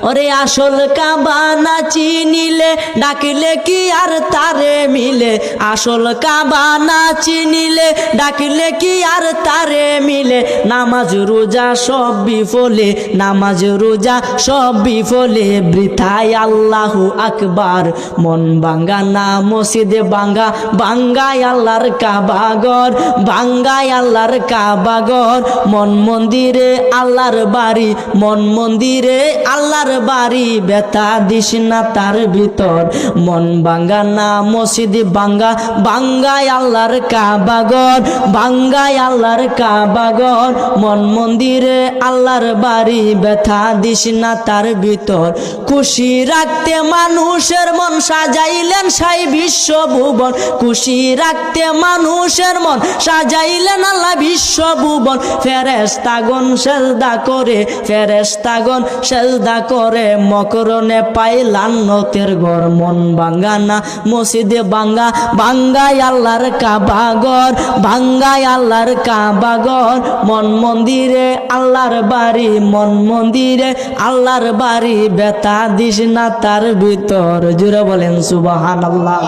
ওরে আসল কাবা না চিনিলে ডাকিলে কি আর তারে মিলে, আসল কাবা না চিনিলে ডাকিলে কি আর তারে মিলে। নামাজ রোজা সব বিফলে, নামাজ রোজা সব বিফলে, বৃথায় আল্লাহু আকবার। মন ভাঙ্গা না মসজিদে ভাঙ্গা, ভাঙ্গায় আল্লাহর কাবা ঘর, ভাঙ্গায় আল্লাহর কাবা ঘর। মন মন্দিরে আল্লাহর বাড়ি, মন মন্দিরে আল্লাহর বাড়ি, ব্যথা দিস না তার ভিতর। মন ভাঙ্গা না মসজিদ ভাঙ্গা, ভাঙ্গায় আল্লাহর কাবা ঘর, ভাঙ্গায় আল্লাহর কাবা ঘর। মন মন্দিরে আল্লাহর বাড়ি, ব্যথা দিস না তার ভিতর। খুশি রাখতে মানুষের মন সাজাইলেন সাই বিশ্বভুবন, খুশি রাখতে মানুষের মন সাজাইলেন আল্লাহ বিশ্বভুবন। ফেরেশতাগণ সেজদা করে, ফেরেশতাগণ সেজদা করে, মকরণে পাইলাম নতের ঘর। মন ভাঙ্গা না মসজিদে ভাঙ্গা, ভাঙ্গায় আল্লাহর কাবা ঘর, ভাঙ্গায় আল্লাহর কাবা ঘর। মন মন্দিরে আল্লাহর বাড়ি, মন মন্দিরে আল্লাহর বাড়ি, ব্যথা দিস না তার ভিতর। জুড়ে বলেন সুবহানাল্লাহ।